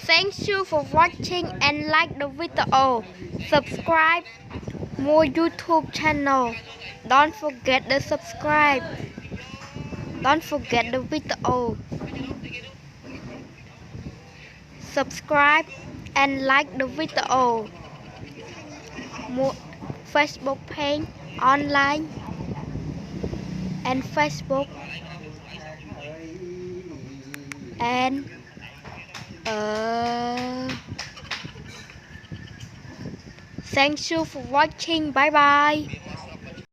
Thank you for watching and like the video. Subscribe more YouTube channel. Don't forget to subscribe. Don't forget the video. Subscribe and like the video. More Facebook page online and Facebook and thank you for watching. Bye bye.